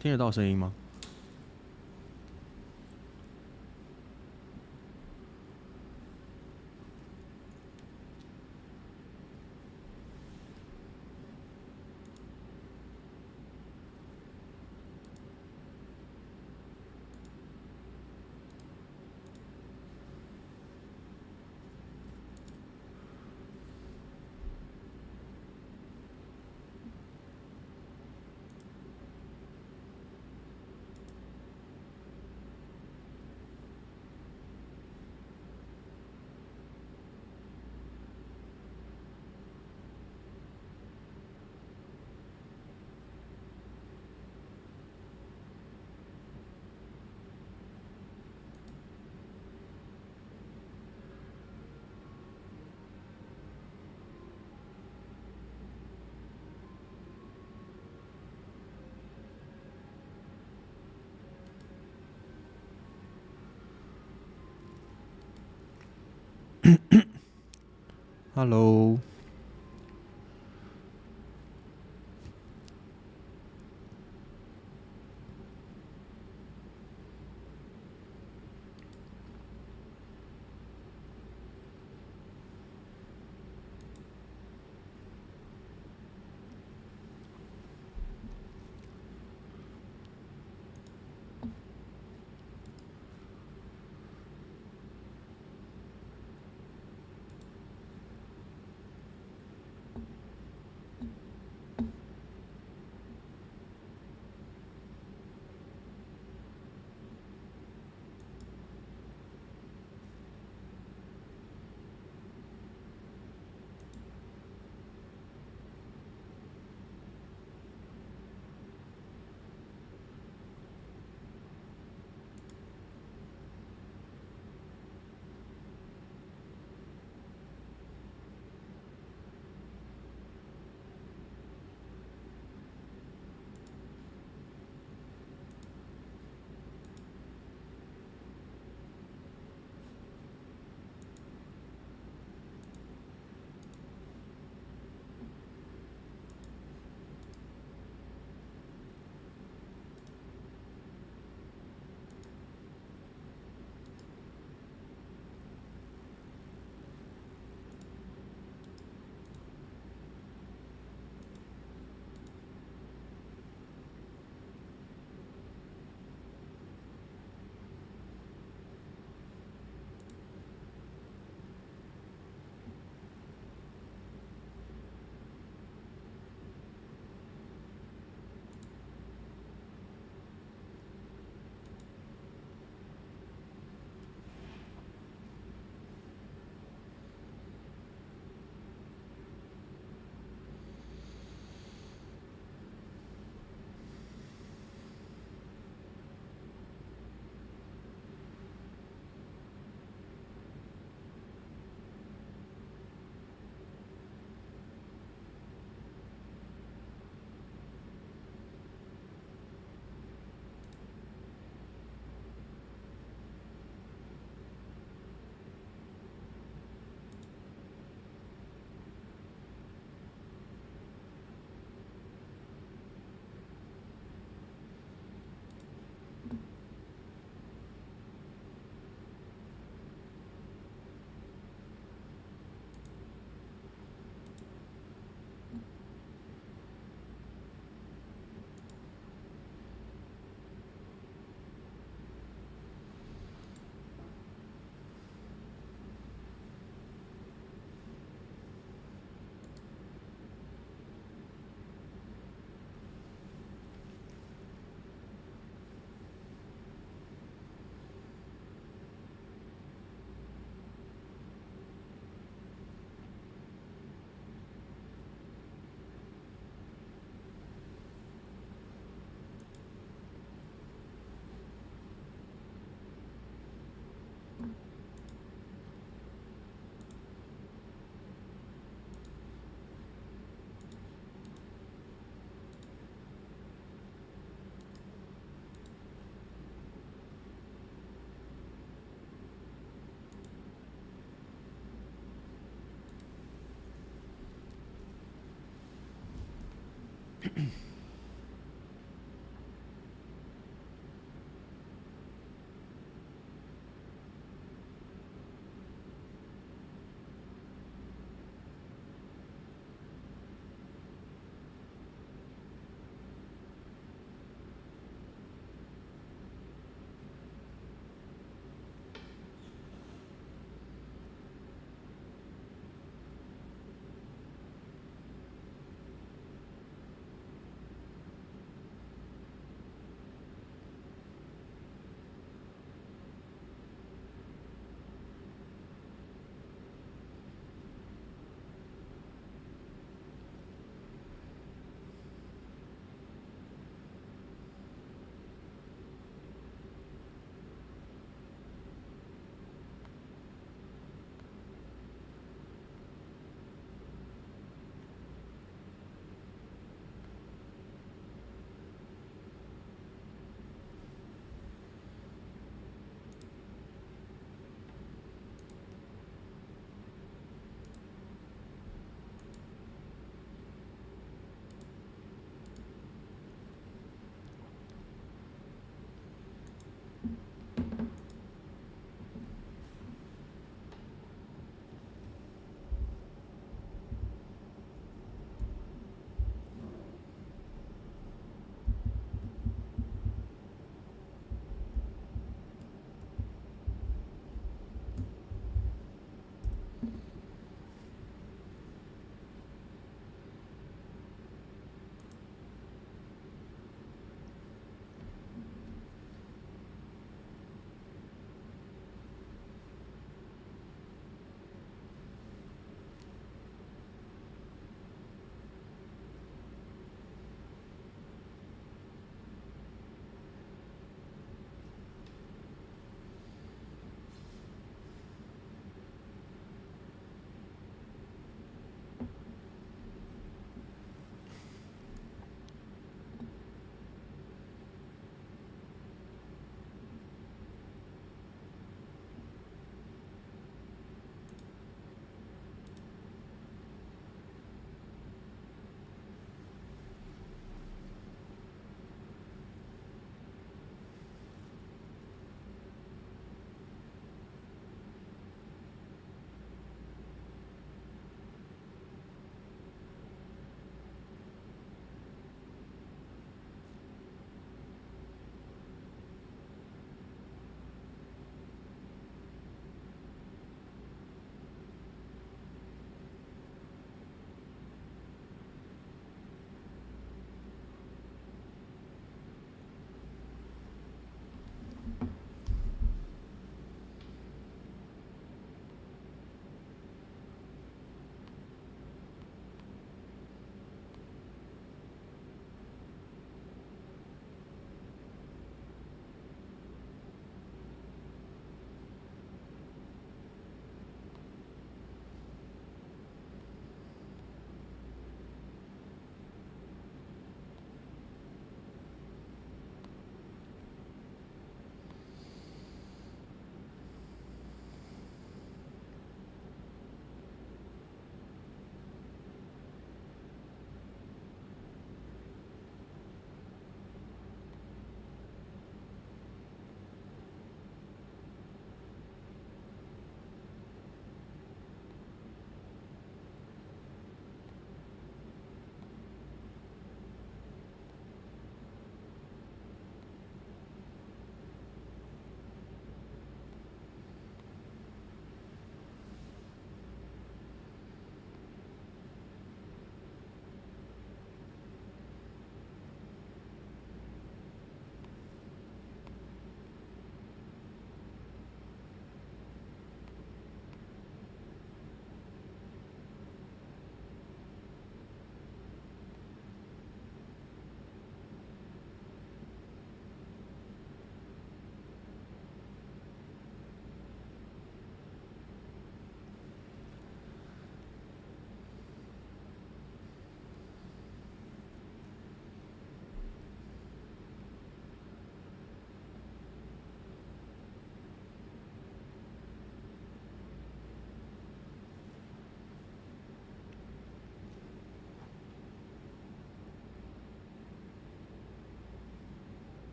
听得到声音吗？Hello，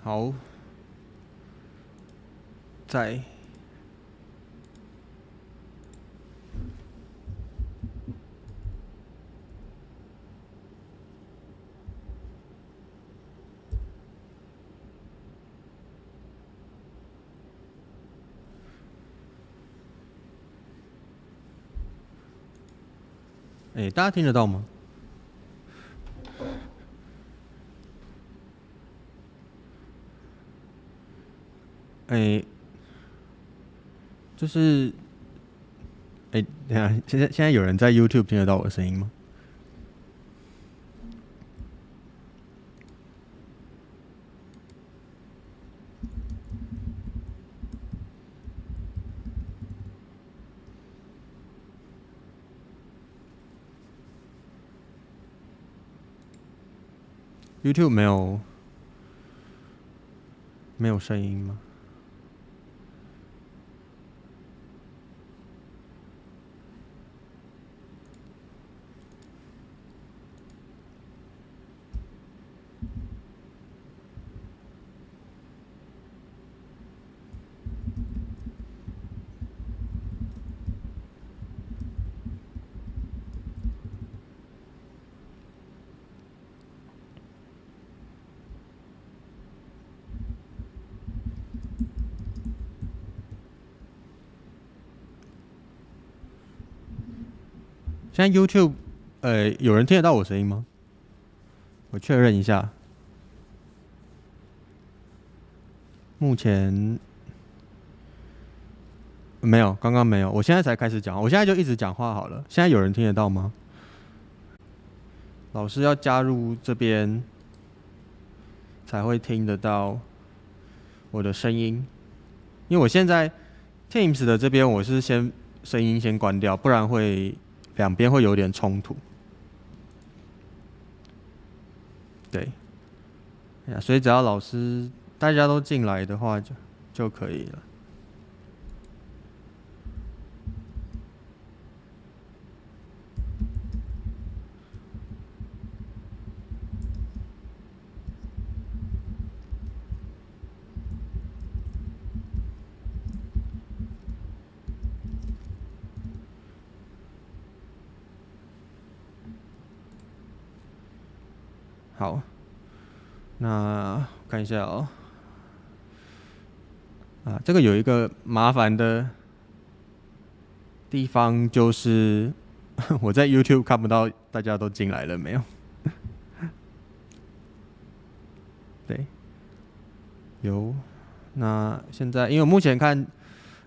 好，在大家听得到吗？就是等一下，现在有人在 YouTube 听得到我的声音吗？YouTube 没有声音吗？现在 YouTube 有人听得到我声音吗？我确认一下，目前没有，刚刚没有，我现在才开始讲，我现在就一直讲话好了。现在有人听得到吗？老师要加入这边才会听得到我的声音，因为我现在 Teams 的这边我是声音先关掉，不然会两边会有点冲突。对，所以只要大家都进来的话就可以了。好，那看一下哦。这个有一个麻烦的地方，就是我在 YouTube 看不到大家都进来了没有？对，有。那现在因为我目前看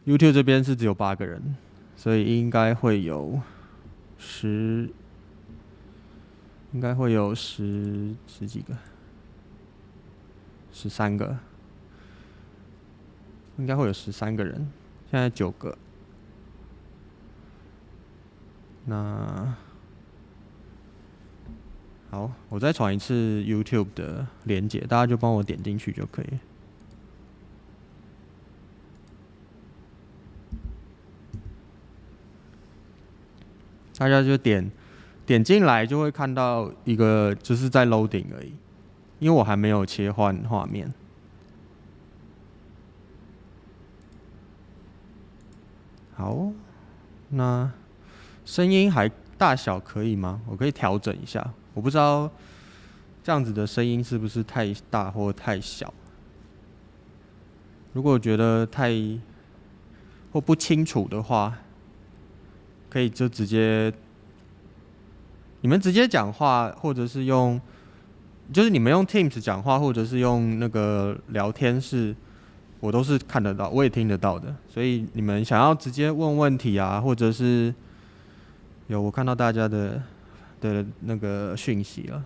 YouTube 这边是只有8个人，所以应该会有十几个，13个，应该会有13个人。现在9个。那好，我再传一次 YouTube 的连结，大家就帮我点进去就可以。大家就点进来就会看到一个就是在 loading 而已，因为我还没有切换画面。好，那声音还大小可以吗？我可以调整一下，我不知道这样子的声音是不是太大或太小。如果觉得太或不清楚的话，可以就你们直接讲话，或者是就是你们用 Teams 讲话，或者是用那个聊天室，我都是看得到，我也听得到的。所以你们想要直接问问题啊，或者是我看到大家的那个讯息了。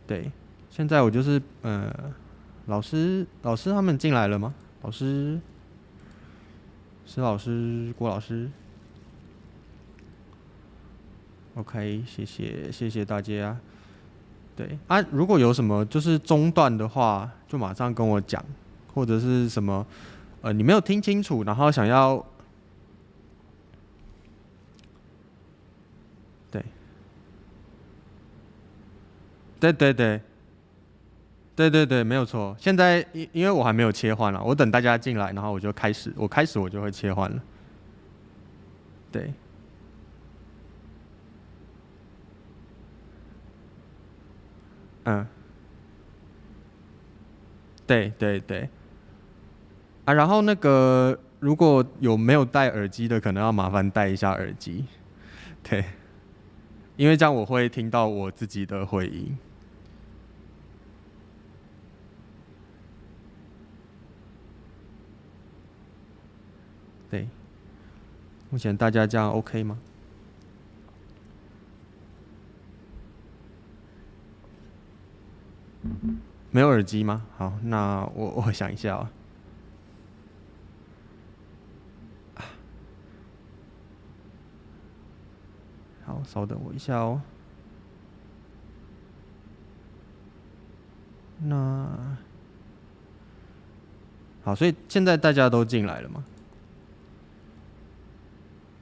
对，现在我就是老师他们进来了吗？施老师、郭老师。OK， 谢谢大家。对啊，如果有什么就是中断的话，就马上跟我讲，或者是什么你没有听清楚，然后想要对对对对，没有错。现在因为我还没有切换了，我等大家进来，然后我就开始，我就会切换了。对，嗯，对对对。啊，然后那个如果有没有戴耳机的，可能要麻烦戴一下耳机。对，因为这样我会听到我自己的回音。对，目前大家这样 OK 吗？没有耳机吗？好，那我想一下啊。好，稍等我一下哦。那好，所以现在大家都进来了吗？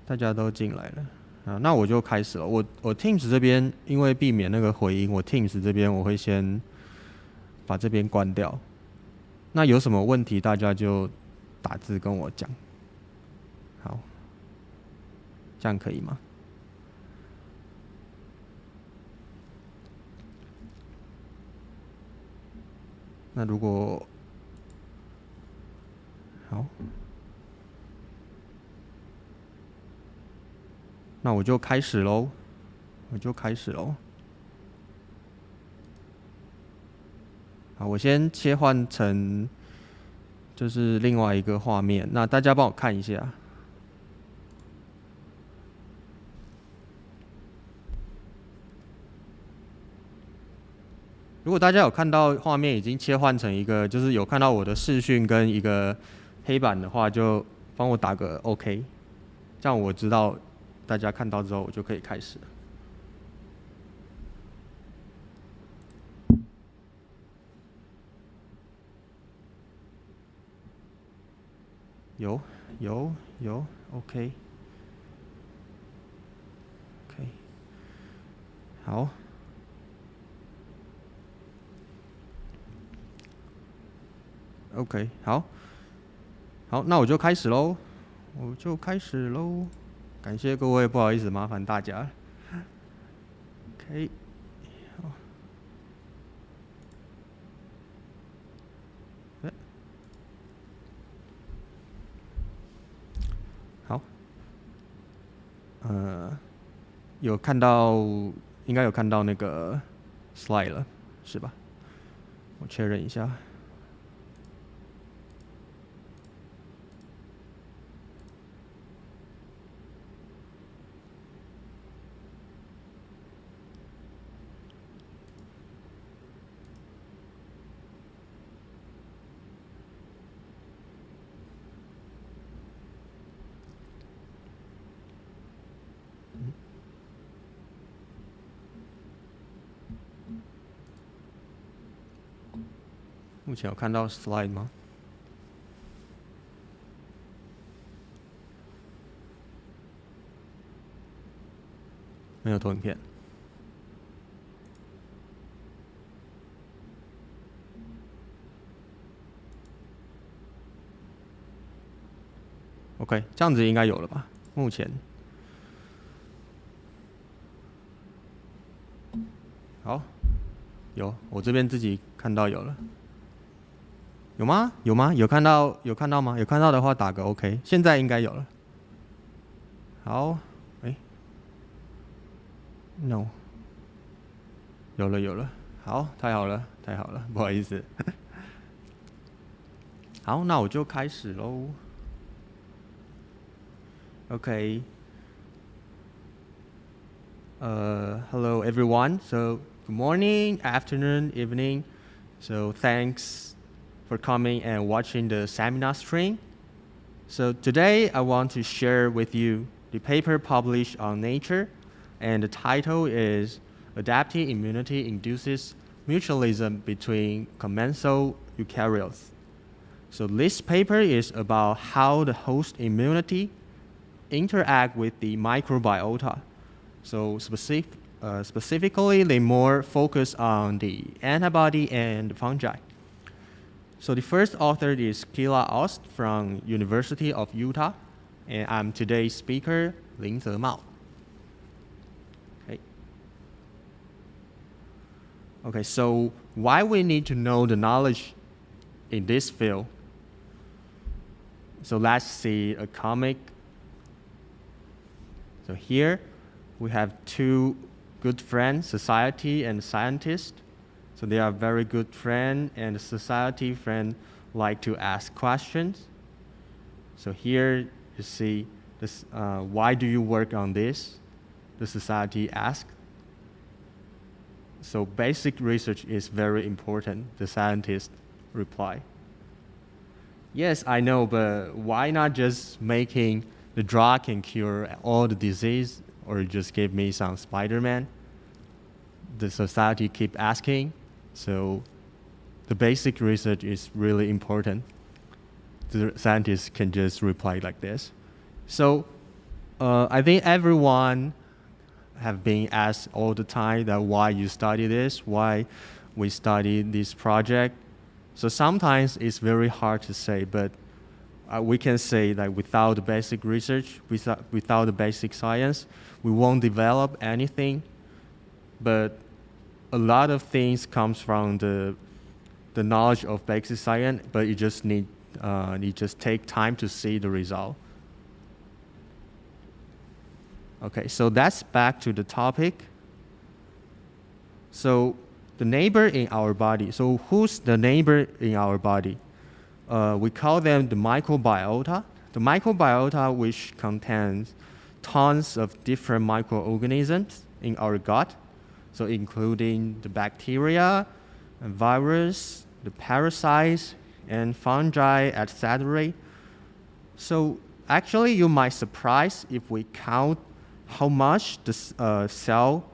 大家都进来了啊，那我就开始了。我 Teams 这边因为避免那个回音，我 Teams 这边我会先把这边关掉。那有什么问题大家就打字跟我讲。好，这样可以吗？那如果好，那我就开始喽。好，我先切换成就是另外一个画面，那大家帮我看一下。如果大家有看到画面已经切换成一个，就是有看到我的视讯跟一个黑板的话，就帮我打个 OK， 这样我知道大家看到之后，我就可以开始了。有有 OK， 好 OK 好，那我就开始喽。感谢各位，不好意思麻烦大家。OK， 好，有看到，应该有看到那个 slide 了，是吧？我确认一下。目前有看到 slide 吗？没有投影片。OK， 这样子应该有了吧？目前。好，有，我这边自己看到有了。有吗？有看到吗？有看到的话打个 OK。现在应该有了。好，No， 有了。好，太好了，不好意思。好，那我就开始喽。OK。Hello everyone. So good morning, afternoon, evening. So thanks for coming and watching the seminar stream. So today I want to share with you the paper published on Nature, and the title is Adaptive Immunity Induces Mutualism Between Commensal Eukaryotes. So this paper is about how the host immunity interact with the microbiota. So specifically, they more focus on the antibody and fungi. So the first author is Kila Ost from University of Utah, and I'm today's speaker, Lin-Ze Mao. Okay, so why we need to know the knowledge in this field? So let's see a comic. So here we have two good friends, society and scientist. So they are very good friends, and the society friend like to ask questions. So here you see this, why do you work on this? The society asks. So basic research is very important, the scientist reply. Yes, I know, but why not just making the drug can cure all the disease, or just give me some Spider-Man? The society keep asking, so the basic research is really important. The scientists can just reply like this. So I think everyone have been asked all the time that why you study this, why we study this project. So sometimes it's very hard to say, but we can say that without the basic research, without the basic science, we won't develop anything. But a lot of things comes from the knowledge of basic science, but you just need just take time to see the result. Okay, so that's back to the topic. So the neighbor in our body. So who's the neighbor in our body? We call them the microbiota. The microbiota, which contains tons of different microorganisms in our gut, so including the bacteria, and virus, the parasites, and fungi, etc. So actually, you might surprise if we count how much the cell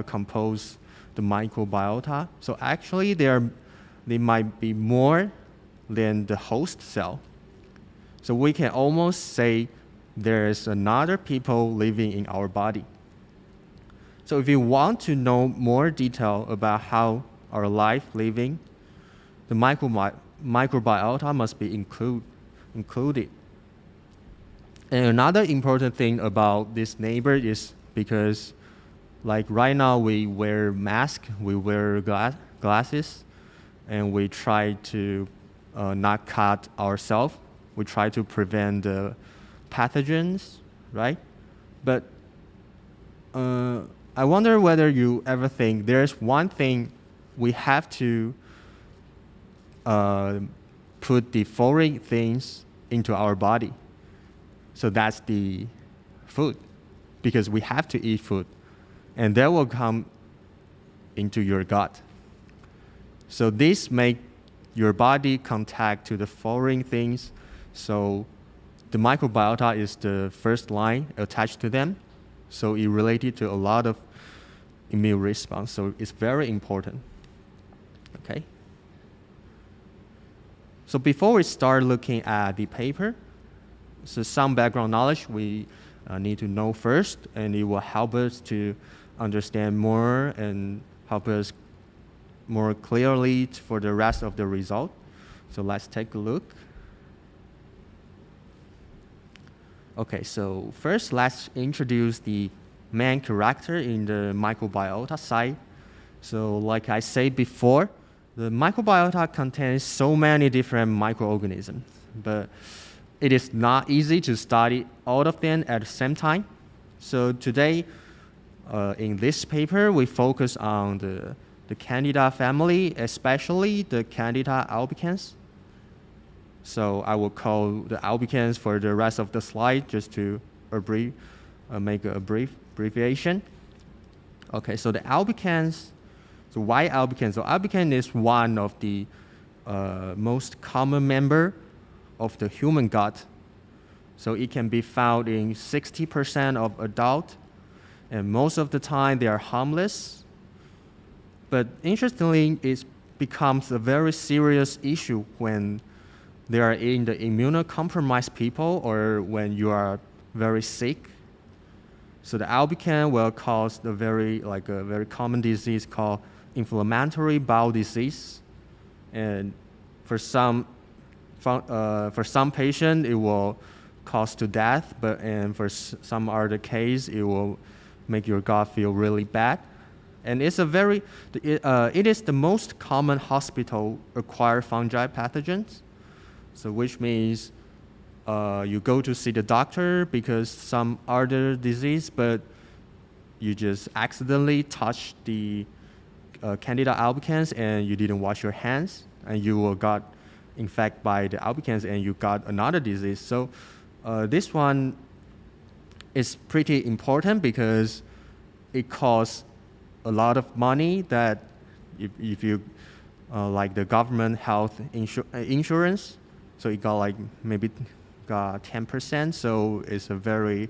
compose the microbiota. So actually, they might be more than the host cell. So we can almost say there is another people living in our body. So if you want to know more detail about how our life living, the microbiota must be included. And another important thing about this neighbor is because, like right now, we wear masks, we wear glasses, and we try to not cut ourselves. We try to prevent the pathogens, right? But I wonder whether you ever think there's one thing we have to put the foreign things into our body. So that's the food, because we have to eat food, and that will come into your gut. So this make your body contact to the foreign things. So the microbiota is the first line attached to them. So it related to a lot of immune response. So it's very important. Okay. So before we start looking at the paper, so some background knowledge we need to know first, and it will help us to understand more and help us more clearly for the rest of the result. So let's take a look. Okay, so first let's introduce the main character in the microbiota side. So like I said before, the microbiota contains so many different microorganisms, but it is not easy to study all of them at the same time. So today, in this paper, we focus on the Candida family, especially the Candida albicans. So I will call the albicans for the rest of the slide just to make a brief abbreviation. Okay, so the albicans. So why albicans? So albican is one of the most common member of the human gut. So it can be found in 60% of adults, and most of the time they are harmless. But interestingly, it becomes a very serious issue when they are in the immunocompromised people or when you are very sick. So the albicans will cause a very common disease called inflammatory bowel disease, and for some patient it will cause to death, and for some other case it will make your gut feel really bad. And it is the most common hospital-acquired fungi pathogens. So which means you go to see the doctor because some other disease, but you just accidentally touched the Candida albicans and you didn't wash your hands, and you got infected by the albicans and you got another disease. So this one is pretty important because it costs a lot of money that if you like the government health insurance, so it got maybe 10%, so it's a very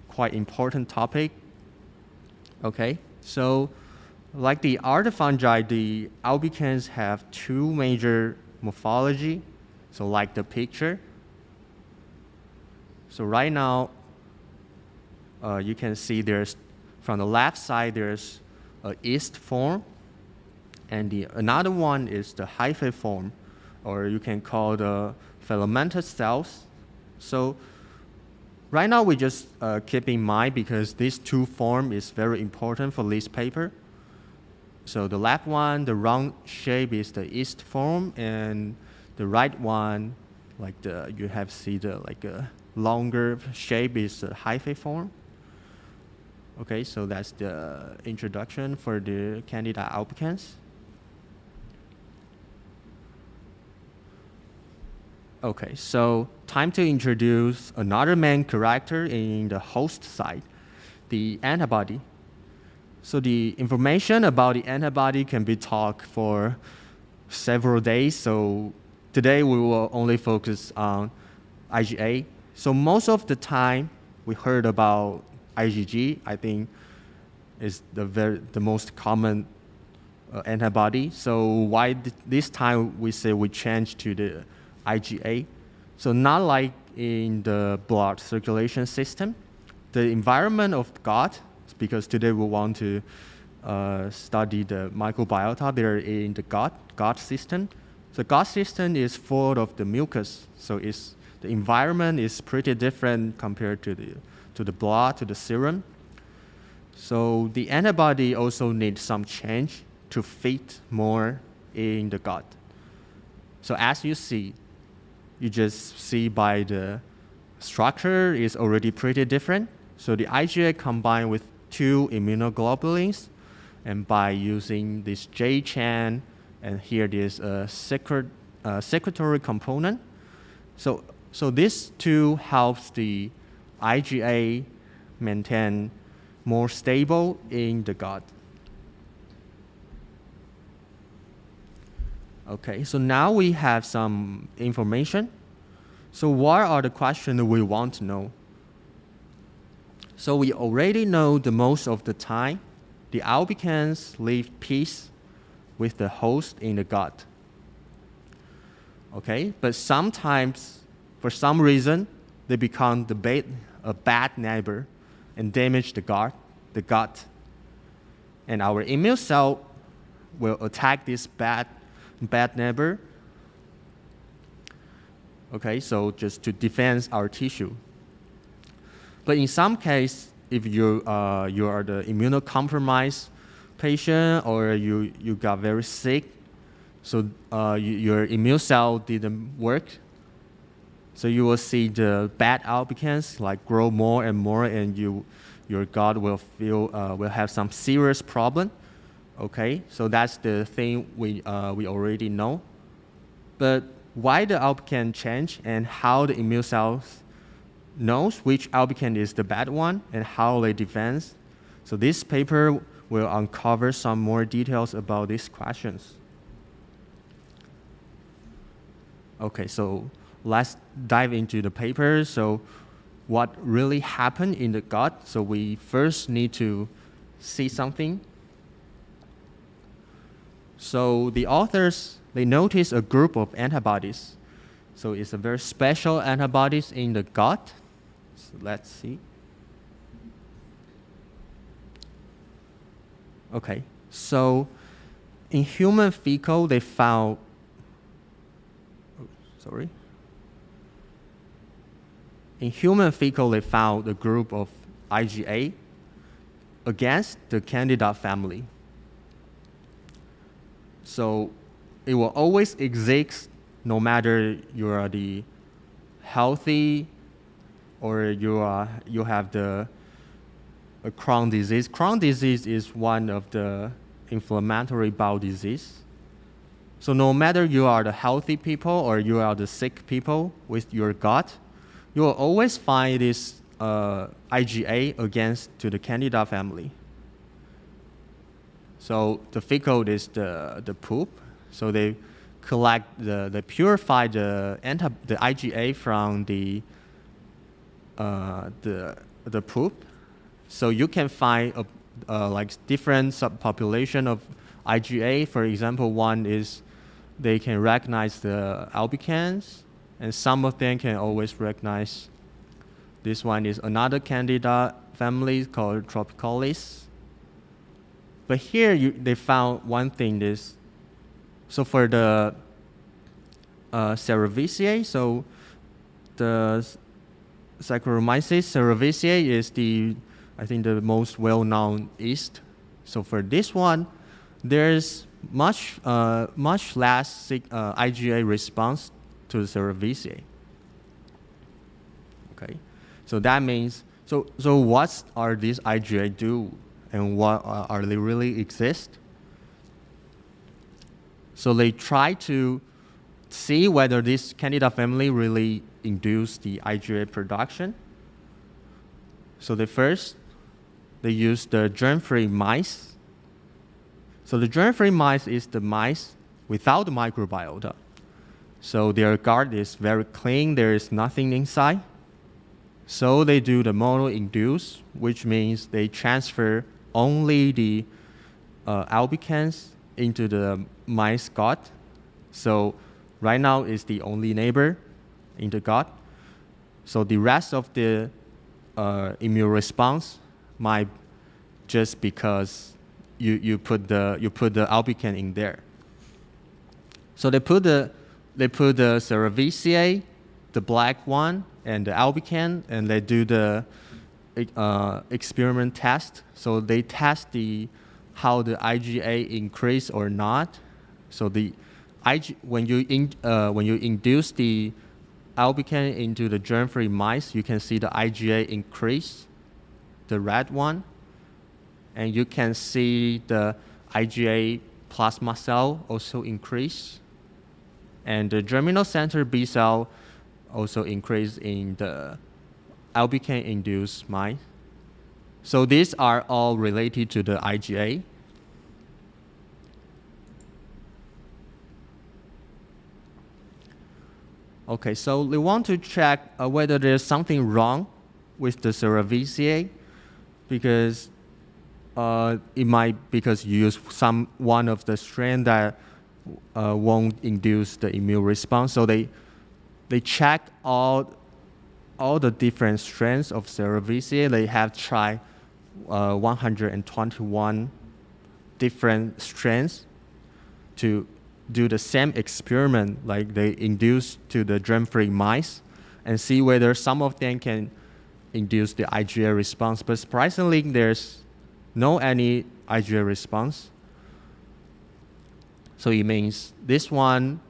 quite important topic. Okay, so like the other fungi, the albicans have two major morphology, so like the picture. So right now you can see there's, from the left side there's a yeast form, and another one is the hyphae form, or you can call the filamentous cells. So right now we just keep in mind because these two form is very important for this paper. So the left one, the round shape is the yeast form, and the right one, you have see the a longer shape is the hyphae form. Okay, so that's the introduction for the Candida albicans. Okay, so time to introduce another main character in the host side, the antibody. So the information about the antibody can be talked for several days. So today we will only focus on IgA. So most of the time we heard about IgG, I think is the most common antibody. So why this time we say we change to the IgA? So not like in the blood circulation system, the environment of gut, because today we want to study the microbiota there in the gut system. The gut system is full of the mucus, so the environment is pretty different compared to the blood, to the serum. So the antibody also needs some change to fit more in the gut. So as you see, you just see by the structure is already pretty different. So the IgA combined with two immunoglobulins, and by using this J chain, and here there's a secretory component. So this two helps the IgA maintain more stable in the gut. Okay, so now we have some information. So what are the questions we want to know? So we already know the most of the time, the albicans leave peace with the host in the gut. Okay, but sometimes, for some reason, they become a bad neighbor and damage the gut. And our immune cell will attack this bad neighbor. Okay, so just to defend our tissue. But in some case, if you are the immunocompromised patient, or you got very sick, so your immune cell didn't work, so you will see the bad albicans grow more and more, and your gut will have some serious problem. Okay, so that's the thing we already know. But why the albican change and how the immune cells knows which albican is the bad one and how they defend? So this paper will uncover some more details about these questions. Okay, so let's dive into the paper. So what really happened in the gut? So we first need to see something. So the authors, they notice a group of antibodies. So it's a very special antibodies in the gut. So let's see. Okay, so in human fecal, they found, sorry. In human fecal, they found a group of IgA against the Candida family. So it will always exist no matter you are the healthy or you have the Crohn's disease. Crohn's disease is one of the inflammatory bowel disease. So no matter you are the healthy people or you are the sick people with your gut, you will always find this IgA against to the Candida family. So the fecal is the poop. So they collect they purify the IgA from the poop. So you can find like different subpopulation of IgA. For example, one is they can recognize the albicans, and some of them can always recognize. This one is another Candida family called Tropicalis. But here they found one thing is, so for the Cerevisiae, so the Saccharomyces cerevisiae is I think the most well-known yeast. So for this one, there's much less IgA response to the Cerevisiae. Okay, so that means so what are these IgA do, and what are they really exist? So they try to see whether this Candida family really induce the IgA production. So they use the germ-free mice. So the germ-free mice is the mice without the microbiota. So their gut is very clean, there is nothing inside. So they do the mono-induce, which means they transfer only the albicans into the mice gut. So right now is the only neighbor in the gut. So the rest of the immune response might just because you put the albican in there. So they put the Cerevisiae, the black one, and the albican, and they do the experiment test. So they test how the IgA increase or not. So when you induce the albican into the germ-free mice, you can see the IgA increase, the red one, and you can see the IgA plasma cell also increase, and the germinal center B cell also increase in the albican-induced mice. So these are all related to the IgA. Okay, so we want to check whether there's something wrong with the Cerevisiae, because it might because you use one of the strain that won't induce the immune response. So they check all the different strains of Cerevisiae. They have tried 121 different strains to do the same experiment, like they induce to the germ-free mice, and see whether some of them can induce the IgA response. But surprisingly, there's no any IgA response. So it means this one,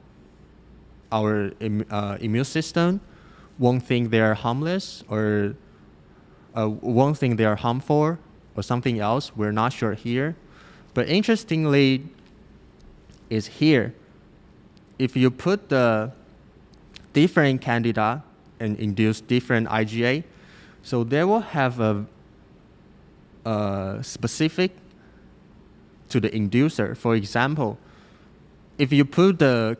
our immune system won't think they are harmless, or won't think they are harmful, or something else. We're not sure here. But interestingly, is here. If you put the different Candida and induce different IgA, so they will have a specific to the inducer. For example, if you put the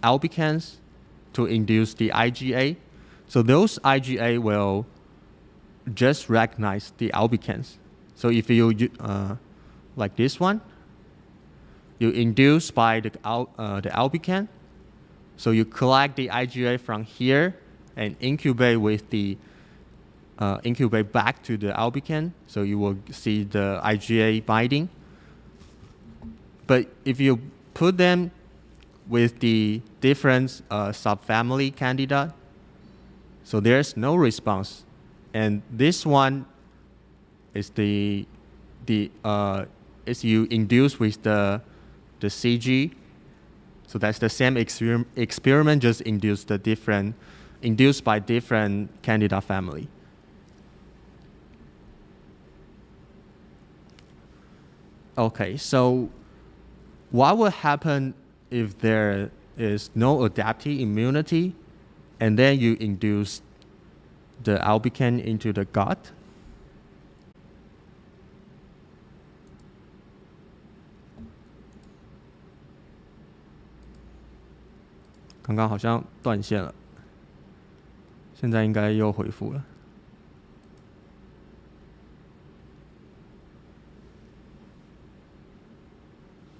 albicans to induce the IgA, so those IgA will just recognize the albicans. So if you like this one, you induce by the albican, so you collect the IgA from here and incubate with the incubate back to the albicans, so you will see the IgA binding. But if you put them with the different subfamily candidate, so there's no response. And this one is is you induce with the CG. So that's the same experiment, just induced by different candidate family. Okay, so what will happen if there is no adaptive immunity and then you induce the albican into the gut?刚刚好像断线了，现在应该又恢复了。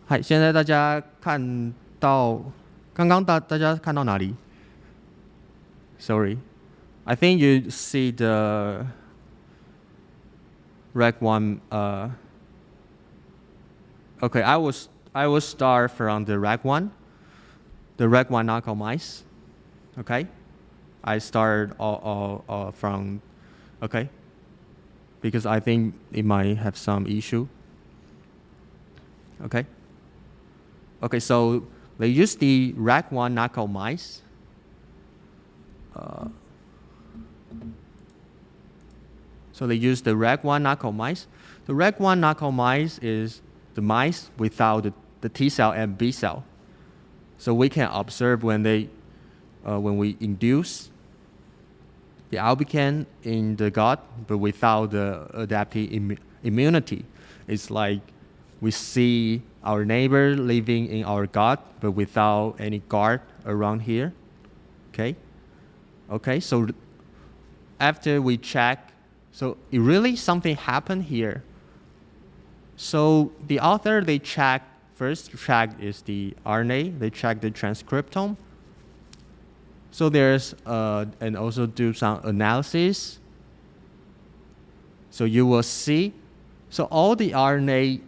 嗨，现在大家看到，刚刚大家看到哪里 ？Sorry, I think you see the rec one. Okay, I will start from the rec one. The rec one knockout mice. Okay, I start all from. Okay, because I think it might have some issue. Okay. Okay, so they use the RAC1 knockout mice. So they use the RAC1 knockout mice. The RAC1 knockout mice is the mice without the T cell and B cell. So we can observe when we induce the albican in the gut, but without the adaptive immunity. It's like we see our neighbor living in our gut, but without any guard around here. Okay? Okay, so after we check, so it really something happened here. So the author, they first check is the RNA, they check the transcriptome. So there's, and also do some analysis. So you will see, so all the RNA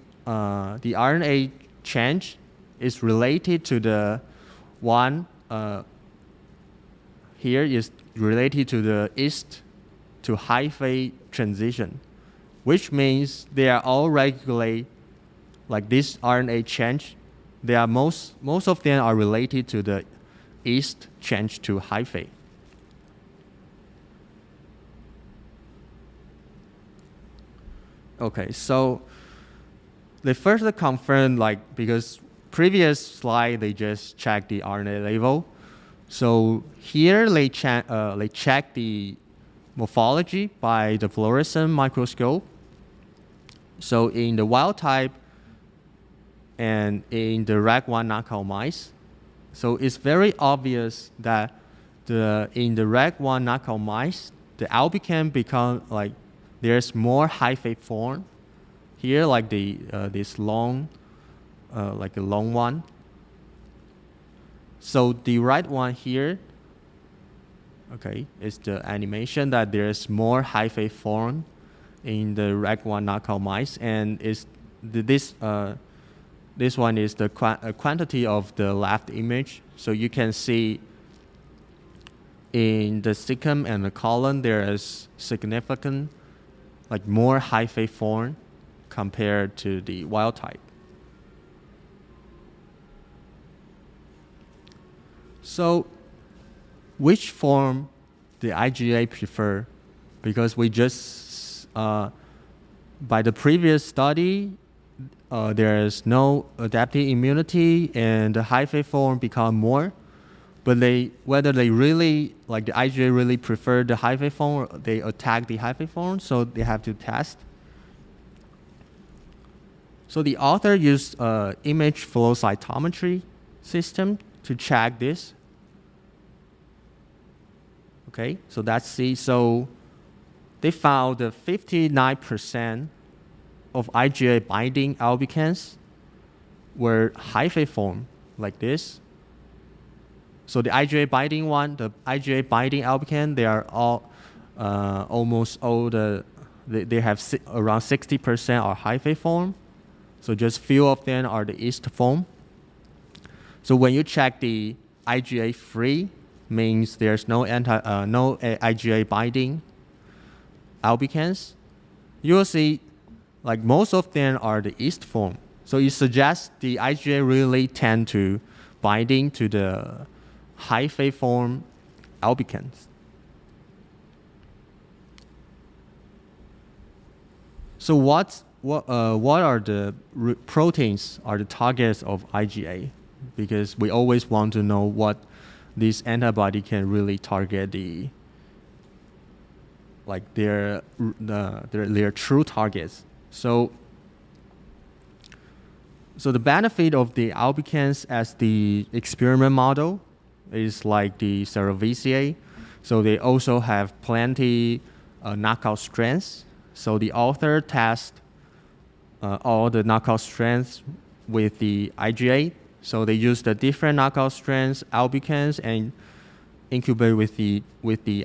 change is related to the one here is related to the yeast to hyphae transition, which means they are all regulate like this RNA change. They are most of them are related to the yeast change to hyphae. Okay, so they first confirm, like, because previous slide they just checked the RNA level. So here they check the morphology by the fluorescent microscope. So in the wild type and in the RAC1 knockout mice, so it's very obvious that in the RAC1 knockout mice, the albican become like there's more hyphae form. Here, like this long, like a long one. So the right one here, okay, is the animation that there's more hyphae form in the RAC1 knockout mice, and this one is the quantity of the left image. So you can see in the cecum and the colon there is significant, like more hyphae form compared to the wild type. So which form the IgA prefer? Because we just, by the previous study, there is no adaptive immunity and the hyphae form become more. But whether they really, like the IgA really prefer the hyphae form, or they attack the hyphae form, so they have to test. So the author used image flow cytometry system to check this. Okay, so that's C. So they found that 59% of IgA binding albicans were hyphae form, like this. So the IgA binding one, the IgA binding albican, they are all almost all they have around 60% are hyphae form. So just few of them are the yeast form. So when you check the IgA free, means there's no IgA binding albicans, you will see like most of them are the yeast form. So it suggests the IgA really tend to binding to the hyphae form albicans. So what are the proteins are the targets of IgA? Because we always want to know what this antibody can really target their true targets. So the benefit of the albicans as the experiment model is like the Cerevisiae. So they also have plenty knockout strengths. So the author test all the knockout strengths with the IgA. So they use the different knockout strengths albicans and incubate with the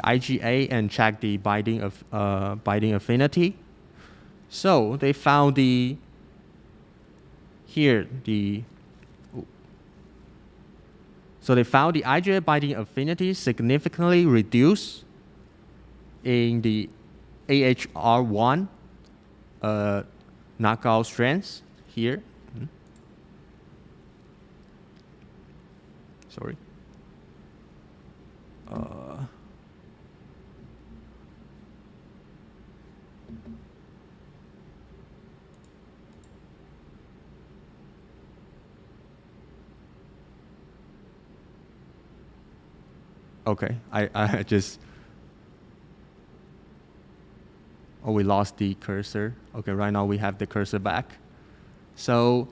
IgA and check the binding affinity. So they found so they found the IgA binding affinity significantly reduced in the AHR1 knockout strengths here. Sorry. Okay, I just, we lost the cursor. Okay, right now we have the cursor back. So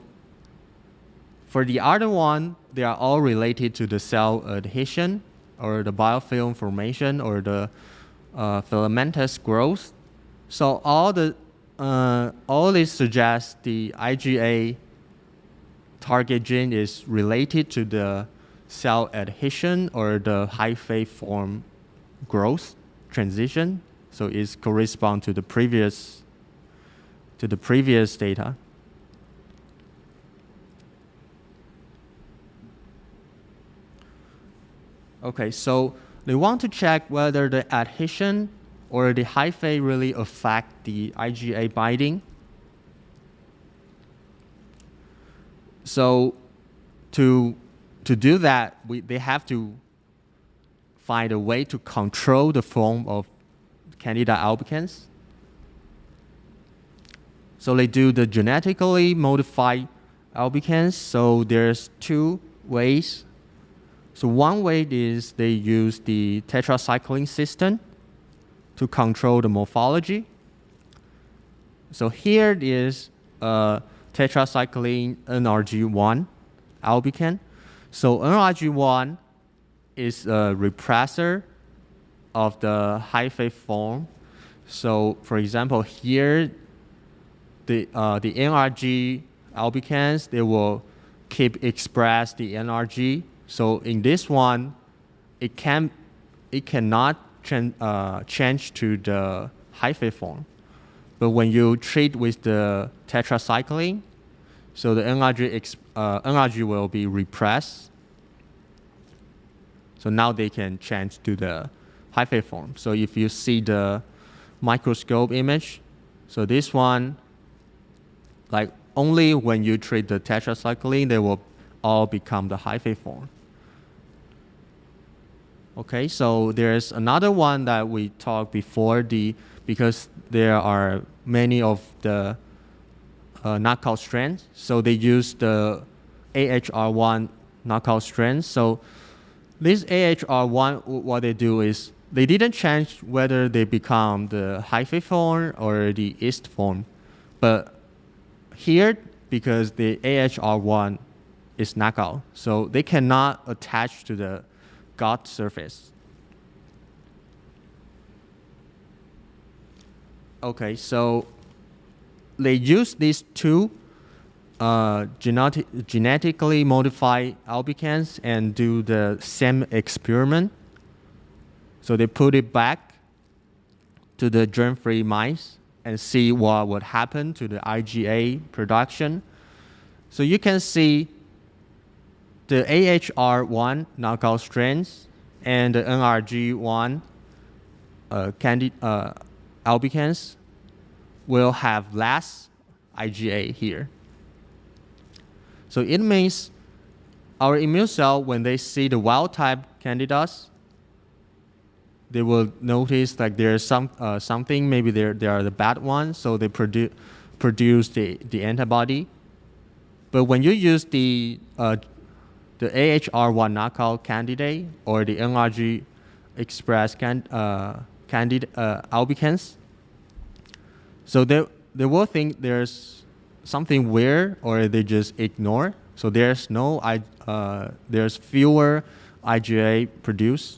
for the other one, they are all related to the cell adhesion or the biofilm formation or the filamentous growth. So all this suggests the IgA target gene is related to the cell adhesion or the hyphae form growth transition. So it corresponds to the previous data. Okay, so they want to check whether the adhesion or the hyphae really affect the IgA binding. So to do that, they have to find a way to control the form of Candida albicans. So they do the genetically modified albicans. So there's two ways. So one way is they use the tetracycline system to control the morphology. So here is tetracycline NRG1 albican. So NRG1 is a repressor of the hyphae form. So for example, here the NRG albicans, they will keep express the NRG. So in this one, it cannot change to the hyphae form. But when you treat with the tetracycline, so the NRG will be repressed. So now they can change to the hyphae form. So if you see the microscope image, so this one, like only when you treat the tetracycline, they will all become the hyphae form. Okay, so there's another one that we talked before, because there are many of the knockout strands. So they use the AHR1 knockout strands. So this AHR1, what they do is they didn't change whether they become the hyphae form or the yeast form. But here, because the AHR1 is knockout, so they cannot attach to the gut surface. Okay, so they use these two genetically modified albicans and do the same experiment. So they put it back to the germ-free mice and see what would happen to the IgA production. So you can see the AHR1 knockout strains and the NRG1 albicans will have less IgA here. So it means our immune cell, when they see the wild type candidas, they will notice like there's something, maybe they are the bad ones, so they produce the antibody. But when you use the AHR1 knockout candidate or the NRG express albicans, so they will think there's something weird, or they just ignore. So there's fewer IgA produced.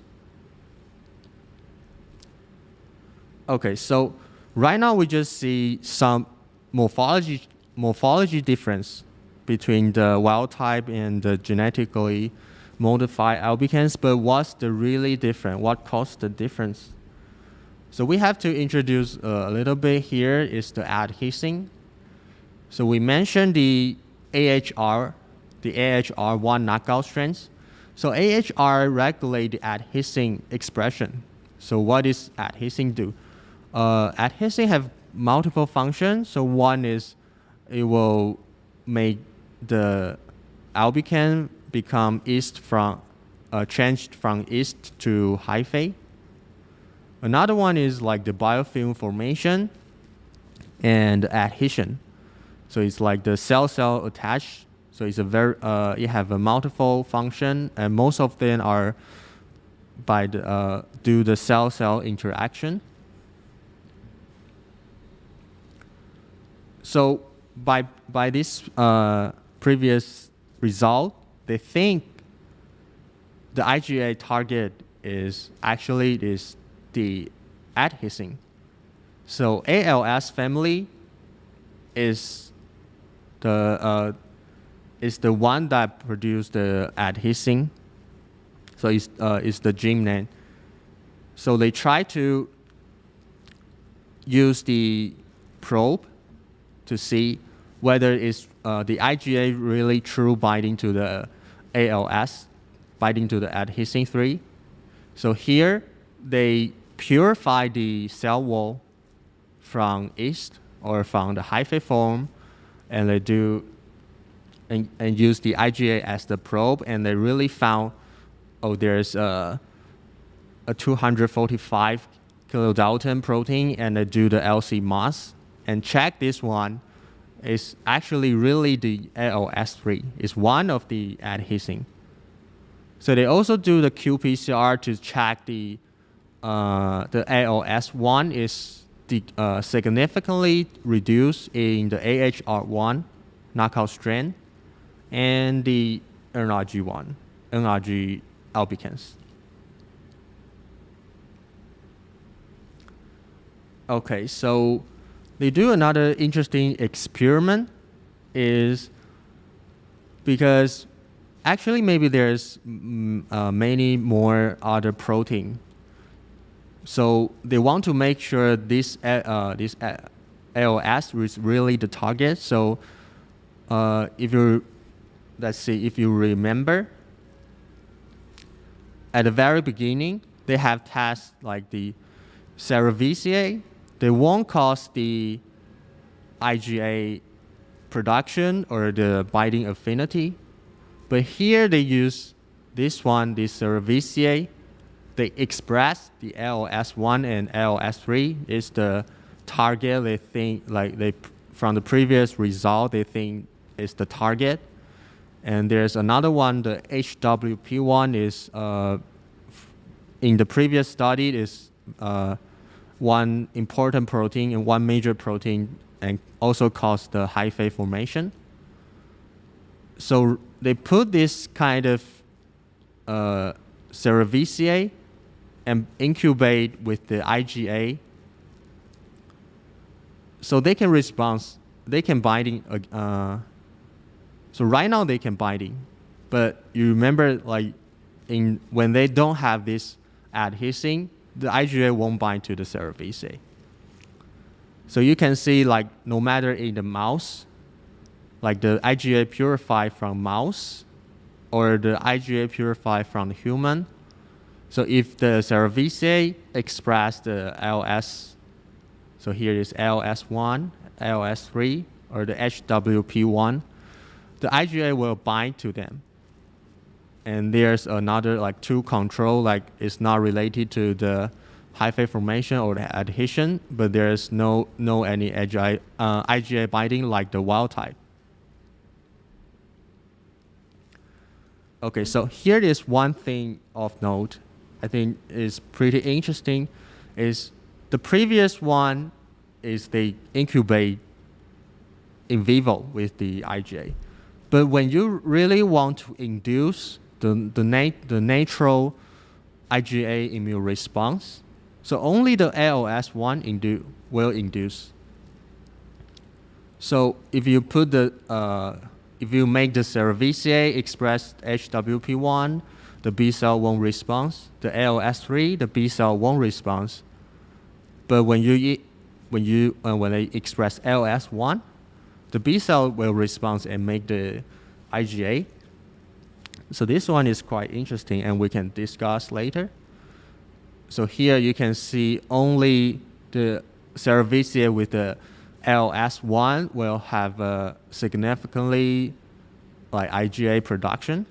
Okay, so right now we just see some morphology difference between the wild type and the genetically modified albicans, but what's the really different? What caused the difference? So we have to introduce a little bit here is the adhesin. So we mentioned the AHR1 knockout strains. So AHR regulate the adhesin expression. So what does adhesin do? Adhesin have multiple functions. So one is it will make the albican become changed from yeast to hyphae. Another one is like the biofilm formation and adhesion. So it's like the cell-cell attach. So it's it have a multiple function, and most of them are due the cell-cell interaction. So by this previous result, they think the IgA target is actually the adhesin. So ALS family is the one that produced the adhesin. So it's the gene name. So they try to use the probe to see whether it's the IgA really true binding to the ALS, binding to the adhesin 3. So here they purify the cell wall from yeast or from the hyphae form, and they do and use the IgA as the probe, and they really found, there's a 245 kilodalton protein, and they do the LC-MS and check this one is actually really the ALS3. It's one of the adhesin. So they also do the qPCR to check the ALS1 is significantly reduced in the AHR1 knockout strain and the NRG albicans. Okay, so they do another interesting experiment is because actually maybe there's many more other protein. So they want to make sure this ALS is really the target. So if you remember, at the very beginning, they have tests like the cerevisiae. They won't cause the IgA production or the binding affinity. But here they use this one, the cerevisiae. They express the ALS1 and ALS3 is the target. They think from the previous result, they think is the target. And there's another one, the HWP1 is in the previous study is one important protein and one major protein, and also cause the hyphae formation. So they put this kind of cerevisiae and incubate with the IgA, so they can respond. They can binding. So right now they can binding, but you remember when they don't have this adhesin, the IgA won't bind to the cerevisiae. So you can see like no matter in the mouse, like the IgA purified from mouse or the IgA purified from the human. So if the cerevisiae express the LS, so here is LS1, LS3, or the HWP1, the IgA will bind to them. And there's another like two control, like it's not related to the hyphae formation or the adhesion, but there's no any IgA binding like the wild type. Okay, so here is one thing of note I think is pretty interesting is the previous one is they incubate in vivo with the IgA. But when you really want to induce the natural IgA immune response, so only the ALS1 will induce. So if you put if you make the cerevisiae express HWP1, the B cell won't respond. The ALS3, the B cell won't respond. But when they express ALS1, the B cell will respond and make the IgA. So this one is quite interesting, and we can discuss later. So here you can see only the cerevisiae with the LS1 will have a significantly like IgA production.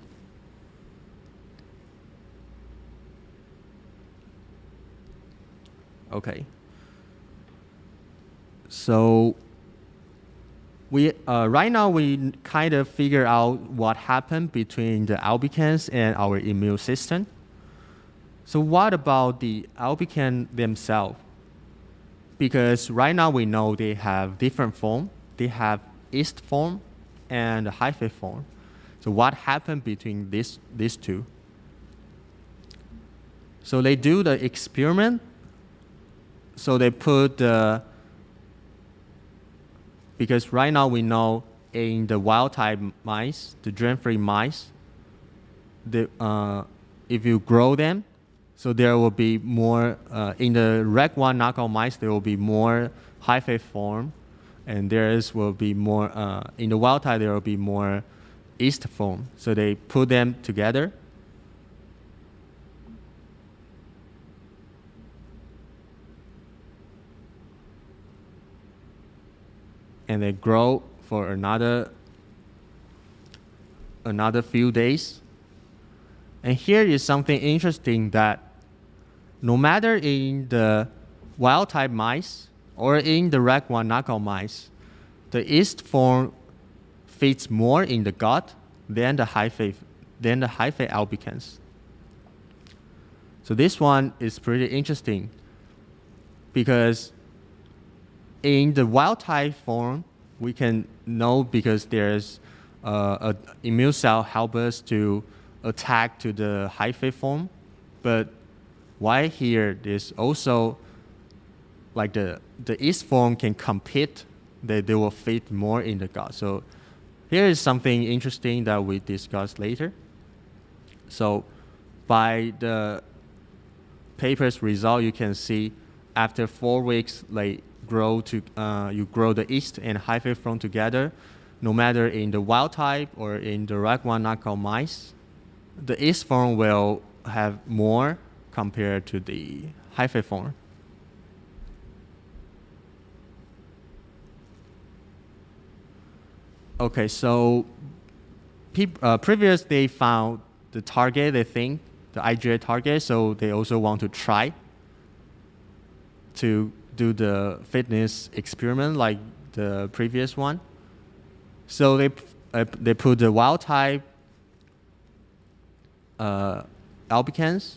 Okay. So we right now we kind of figure out what happened between the albicans and our immune system. So what about the albican themselves? Because right now we know they have different form. They have yeast form and hyphae form. So what happened between these two? So they do the experiment. So they put because right now we know in the wild type mice, the germ-free mice, if you grow them, so there will be more, in the REC1 knockout mice, there will be more hyphae form, and will be more, in the wild type, there will be more yeast form. So they put them together. And they grow for another few days. And here is something interesting that no matter in the wild type mice or in the REC1 knockout mice, the yeast form fits more in the gut than the hyphae albicans. So this one is pretty interesting because in the wild type form, we can know because there's an immune cell help us to attack to the hyphae form, but why here there's also like the yeast form can compete, they will fit more in the gut. So here is something interesting that we discuss later. So by the paper's result, you can see after 4 weeks, like you grow the yeast and hyphae form together, no matter in the wild type or in the REC1 knockout mice, the yeast form will have more compared to the hyphae form. Okay, so previous they found the target, they think, the IgA target, so they also want to try to do the fitness experiment like the previous one. So they put the wild type albicans,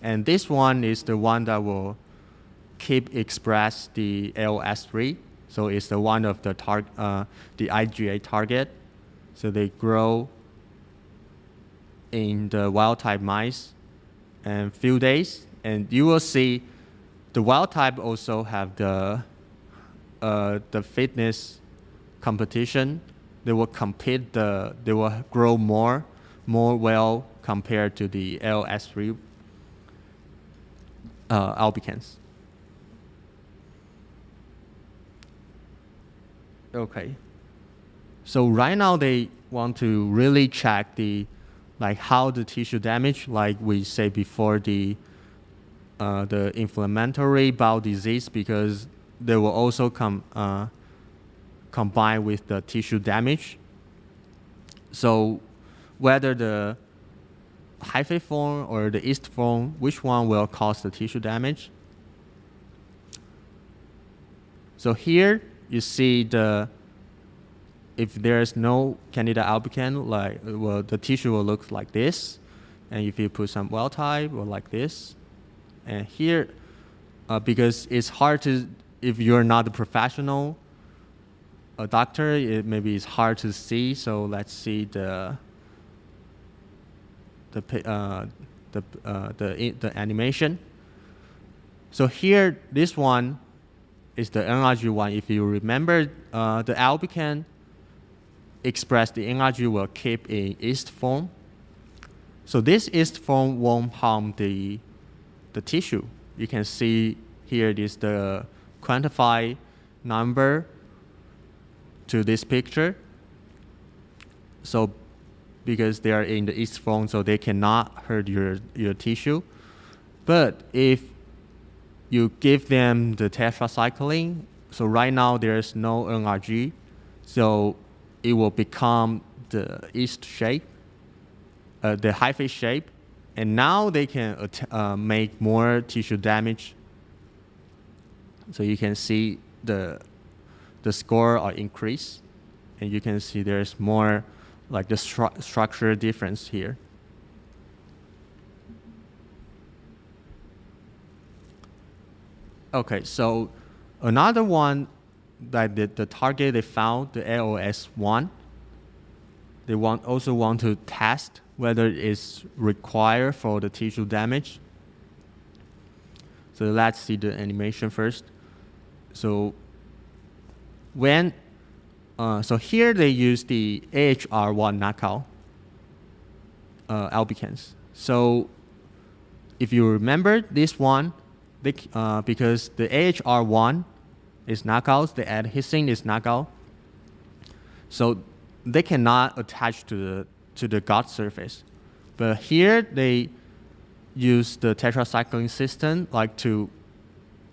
and this one is the one that will keep express the LS3. So it's the one of the IgA target. So they grow in the wild type mice and few days, and you will see the wild type also have the fitness competition. They will compete they will grow more well compared to the LS3 albicans. Okay. So right now they want to really check the, like how the tissue damage, like we said before, the inflammatory bowel disease, because they will also combine with the tissue damage. So whether the hyphae form or the yeast form, which one will cause the tissue damage? So here you see if there's no Candida albicans, the tissue will look like this, and if you put some wild type, or like this. And here, because it's hard to, if you're not a professional, a doctor, maybe it's hard to see. So let's see the animation. So here, this one is the NRG one. If you remember, the albican express the NRG will keep in yeast form. So this yeast form won't harm the tissue. You can see here is the quantified number to this picture. So because they are in the yeast form, so they cannot hurt your tissue. But if you give them the tetracycline, so right now there's no NRG, so it will become the yeast shape, the hyphae shape, and now they can make more tissue damage. So you can see the score are increased, and you can see there's more like the structure difference here. Okay, so another one that the target they found, the AOS1, they also want to test whether it's required for the tissue damage. So let's see the animation first. So so here they use the AHR1 knockout albicans. So if you remember this one, because the AHR1 is knockouts, the adhesin is knockout, so they cannot attach to the gut surface. But here they use the tetracycline system like to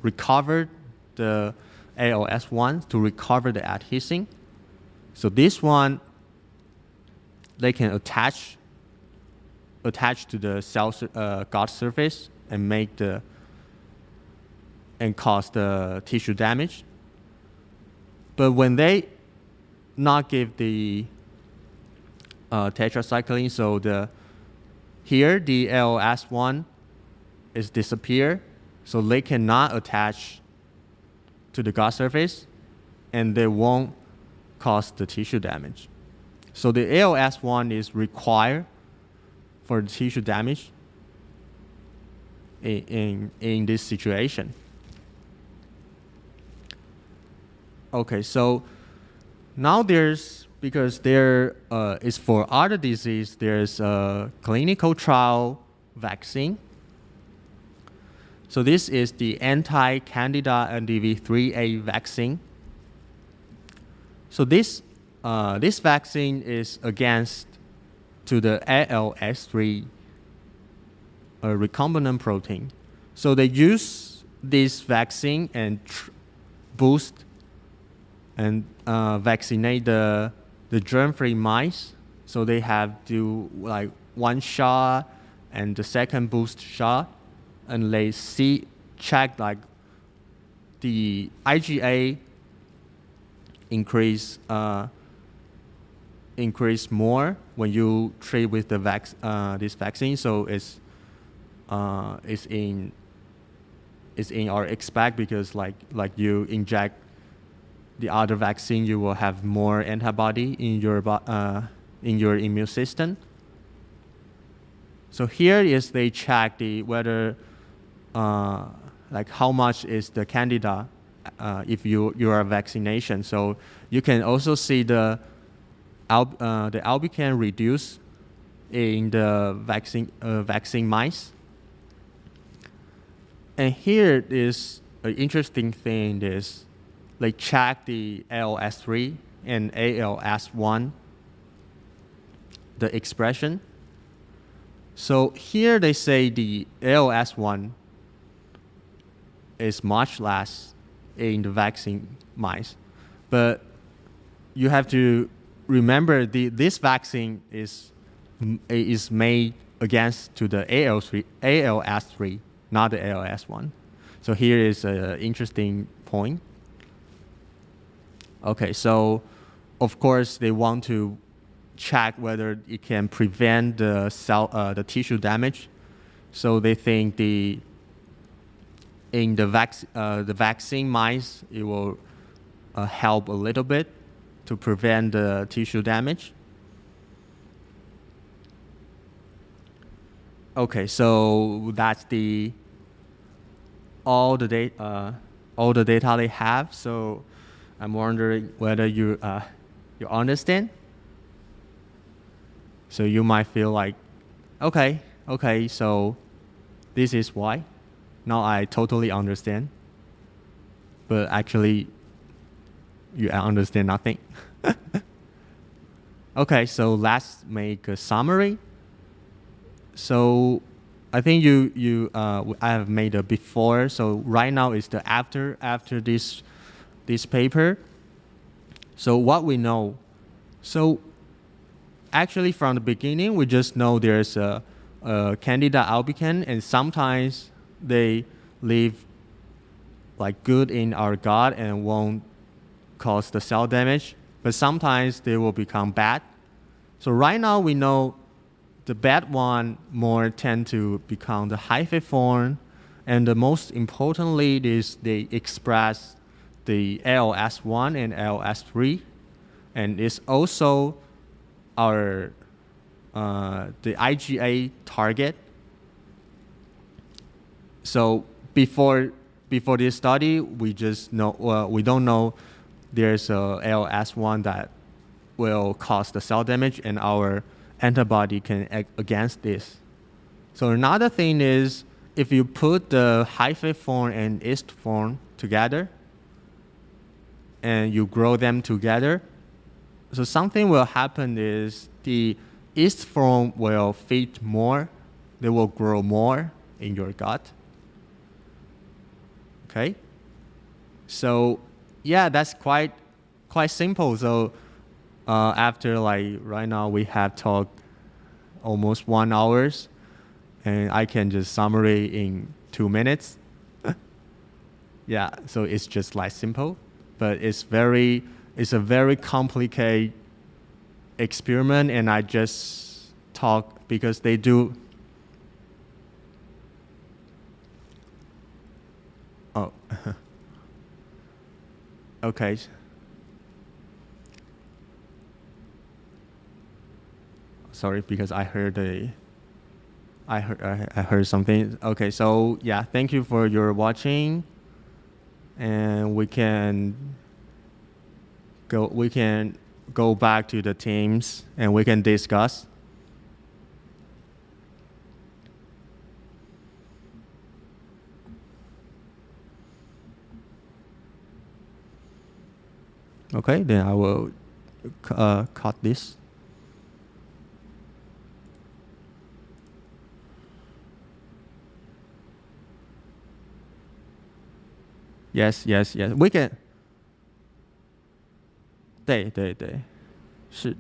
recover the AOS1 to recover the adhesin. So this one, they can attach to the cell gut surface and cause the tissue damage. But when they not give the tetracycline, so here the AOS1 is disappear, so they cannot attach to the gut surface, and they won't cause the tissue damage. So the AOS1 is required for the tissue damage in this situation. Okay, so now because there is for other disease, there's a clinical trial vaccine. So this is the anti-Candida NDV3A vaccine. So this vaccine is against to the ALS3 recombinant protein. So they use this vaccine and boost and vaccinate the germ-free mice. So they have do like one shot and the second boost shot, and they check like the IgA increase more when you treat with this vaccine. So it's in our expect, because like you inject the other vaccine, you will have more antibody in your immune system. So here is they check whether like how much is the Candida if you are vaccination. So you can also see the albican reduce in the vaccine mice. And here is an interesting thing is they check the ALS3 and ALS1, the expression. So here they say the ALS1 is much less in the vaccine mice, but you have to remember this vaccine is made against to the ALS3, not the ALS1. So here is an interesting point. Okay, so of course they want to check whether it can prevent the tissue damage. So they think in the vaccine mice it will help a little bit to prevent the tissue damage. Okay, so that's all the data they have. So I'm wondering whether you understand. So you might feel like, okay, so this is why. Now I totally understand. But actually, you understand nothing. Okay, so let's make a summary. So I think I have made a before. So right now is the after this paper. So what we know. So actually from the beginning, we just know there's a Candida albicans, and sometimes they live like good in our gut and won't cause the cell damage, but sometimes they will become bad. So right now we know the bad one more tend to become the hyphae form, and the most importantly is they express the ALS1 and ALS3, and it's also our the IgA target. So before this study, we just know we don't know there's a ALS1 that will cause the cell damage, and our antibody can act against this. So another thing is, if you put the hyphae form and ist form together, and you grow them together, so something will happen is the ist form will fit more, they will grow more in your gut. Okay, so yeah, that's quite simple. So after like right now we have talked almost 1 hour, and I can just summary in 2 minutes. Yeah, so it's just like simple, but it's a very complicated experiment, and I just talk because they do. Oh, okay. Sorry, because I heard something. Okay, so yeah, thank you for your watching, and we can go back to the teams and we can discuss. Okay, then I will cut this. Yes, we can. 对，是。